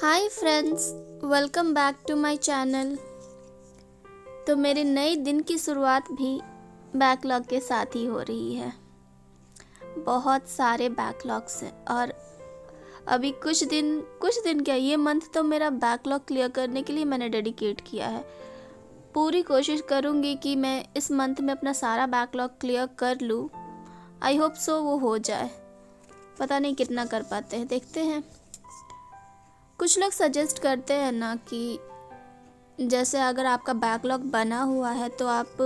Hi friends, welcome back to my channel. तो मेरे नए दिन की शुरुआत भी बैकलॉग के साथ ही हो रही है। बहुत सारे बैकलॉग्स हैं और अभी कुछ दिन क्या, ये मंथ तो मेरा बैकलॉग क्लियर करने के लिए मैंने डेडिकेट किया है। पूरी कोशिश करूँगी कि मैं इस मंथ में अपना सारा बैकलॉग क्लियर कर लूँ। आई होप सो वो हो जाए। पता नहीं कितना कर पाते हैं, देखते हैं। कुछ लोग सजेस्ट करते हैं ना कि जैसे अगर आपका बैकलॉग बना हुआ है तो आप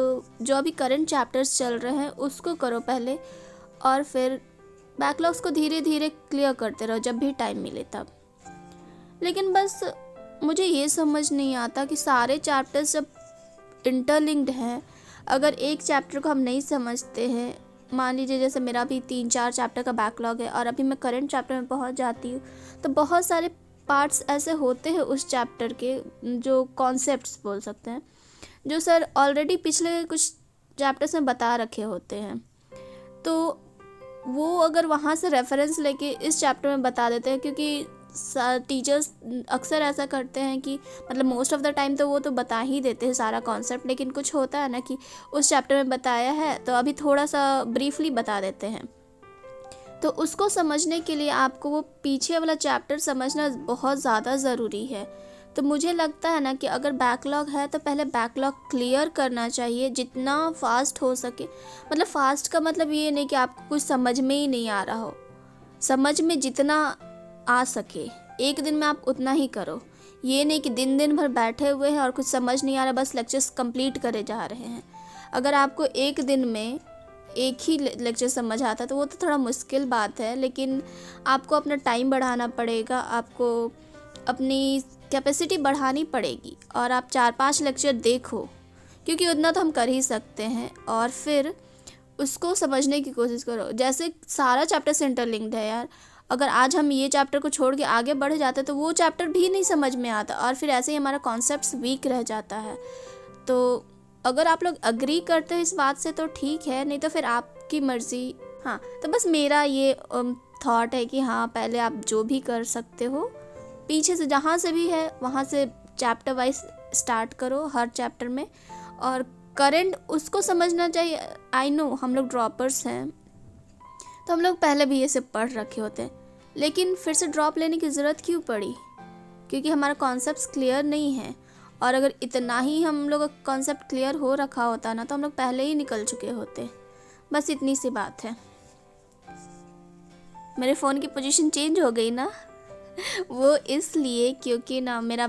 जो अभी करंट चैप्टर्स चल रहे हैं उसको करो पहले, और फिर बैकलॉग्स को धीरे धीरे क्लियर करते रहो जब भी टाइम मिले तब। लेकिन बस मुझे ये समझ नहीं आता कि सारे चैप्टर्स जब इंटरलिंक्ड हैं, अगर एक चैप्टर को हम नहीं समझते हैं, मान लीजिए जैसे मेरा भी 3-4 चैप्टर का बैकलॉग है और अभी मैं करंट चैप्टर में पहुंच जाती हूँ, तो बहुत सारे पार्ट्स ऐसे होते हैं उस चैप्टर के, जो कॉन्सेप्ट्स बोल सकते हैं, जो सर ऑलरेडी पिछले कुछ चैप्टर्स में बता रखे होते हैं। तो वो अगर वहाँ से रेफरेंस लेके इस चैप्टर में बता देते हैं, क्योंकि टीचर्स अक्सर ऐसा करते हैं कि मतलब मोस्ट ऑफ द टाइम तो वो तो बता ही देते हैं सारा कॉन्सेप्ट, लेकिन कुछ होता है ना कि उस चैप्टर में बताया है तो अभी थोड़ा सा ब्रीफली बता देते हैं। तो उसको समझने के लिए आपको वो पीछे वाला चैप्टर समझना बहुत ज़्यादा ज़रूरी है। तो मुझे लगता है ना कि अगर बैकलॉग है तो पहले बैकलॉग क्लियर करना चाहिए जितना फास्ट हो सके। मतलब फास्ट का मतलब ये नहीं कि आपको कुछ समझ में ही नहीं आ रहा हो, समझ में जितना आ सके एक दिन में आप उतना ही करो। ये नहीं कि दिन भर बैठे हुए हैं और कुछ समझ नहीं आ रहा, बस लेक्चर्स कंप्लीट करे जा रहे हैं। अगर आपको एक दिन में एक ही लेक्चर समझ आता तो वो तो थोड़ा मुश्किल बात है, लेकिन आपको अपना टाइम बढ़ाना पड़ेगा, आपको अपनी कैपेसिटी बढ़ानी पड़ेगी और आप 4-5 लेक्चर देखो, क्योंकि उतना तो हम कर ही सकते हैं। और फिर उसको समझने की कोशिश करो। जैसे सारा चैप्टर से इंटरलिंक्ड है यार, अगर आज हम ये चैप्टर को छोड़ के आगे बढ़ जाते तो वो चैप्टर भी नहीं समझ में आता और फिर ऐसे ही हमारा कॉन्सेप्ट्स वीक रह जाता है। तो अगर आप लोग अग्री करते हैं इस बात से तो ठीक है, नहीं तो फिर आपकी मर्ज़ी। हाँ, तो बस मेरा ये थॉट है कि हाँ, पहले आप जो भी कर सकते हो पीछे से जहाँ से भी है वहाँ से चैप्टर वाइज स्टार्ट करो हर चैप्टर में, और करंट उसको समझना चाहिए। आई नो हम लोग ड्रॉपर्स हैं तो हम लोग पहले भी ये सब पढ़ रखे होते हैं, लेकिन फिर से ड्रॉप लेने की ज़रूरत क्यों पड़ी? क्योंकि हमारा कॉन्सेप्ट्स क्लियर नहीं है। और अगर इतना ही हम लोग का कॉन्सेप्ट क्लियर हो रखा होता ना तो हम लोग पहले ही निकल चुके होते। बस इतनी सी बात है। मेरे फ़ोन की पोजीशन चेंज हो गई ना वो इसलिए क्योंकि ना मेरा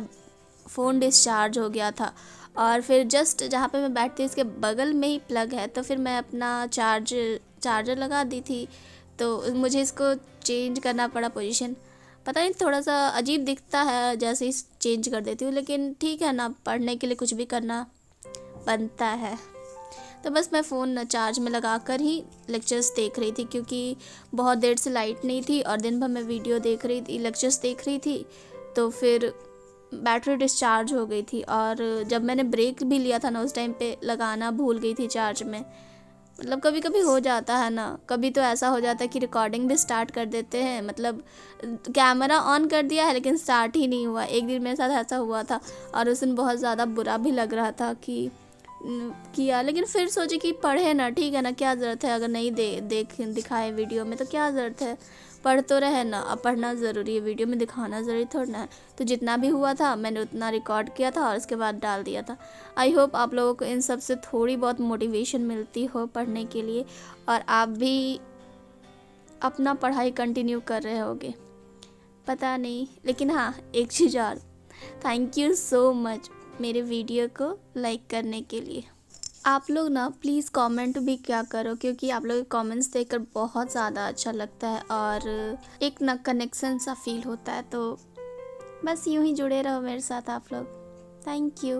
फ़ोन डिस्चार्ज हो गया था और फिर जस्ट जहाँ पे मैं बैठती हूँ उसके बगल में ही प्लग है, तो फिर मैं अपना चार्जर लगा दी थी, तो मुझे इसको चेंज करना पड़ा पोजीशन। पता नहीं थोड़ा सा अजीब दिखता है जैसे ही चेंज कर देती हूँ, लेकिन ठीक है ना, पढ़ने के लिए कुछ भी करना बनता है। तो बस मैं फ़ोन चार्ज में लगा कर ही लेक्चर्स देख रही थी, क्योंकि बहुत देर से लाइट नहीं थी और दिन भर मैं वीडियो देख रही थी, लेक्चर्स देख रही थी, तो फिर बैटरी डिस्चार्ज हो गई थी। और जब मैंने ब्रेक भी लिया था ना उस टाइम पे लगाना भूल गई थी चार्ज में। मतलब कभी कभी हो जाता है ना, कभी तो ऐसा हो जाता है कि रिकॉर्डिंग भी स्टार्ट कर देते हैं, मतलब कैमरा ऑन कर दिया है लेकिन स्टार्ट ही नहीं हुआ। एक दिन मेरे साथ ऐसा हुआ था और उस दिन बहुत ज़्यादा बुरा भी लग रहा था कि किया, लेकिन फिर सोचे कि पढ़े ना, ठीक है ना, क्या ज़रूरत है, अगर नहीं दिखाए वीडियो में तो क्या ज़रूरत है, पढ़ तो रहे ना। अब पढ़ना ज़रूरी है, वीडियो में दिखाना ज़रूरी थोड़ा ना है। तो जितना भी हुआ था मैंने उतना रिकॉर्ड किया था और उसके बाद डाल दिया था। आई होप आप लोगों को इन सब से थोड़ी बहुत मोटिवेशन मिलती हो पढ़ने के लिए और आप भी अपना पढ़ाई कंटिन्यू कर रहे होगे, पता नहीं। लेकिन हाँ, एक चीज़ और, थैंक यू सो मच मेरे वीडियो को लाइक करने के लिए। आप लोग ना प्लीज़ कमेंट भी क्या करो, क्योंकि आप लोग के कमेंट्स देखकर बहुत ज़्यादा अच्छा लगता है और एक ना कनेक्शन सा फील होता है। तो बस यूं ही जुड़े रहो मेरे साथ आप लोग। Thank you.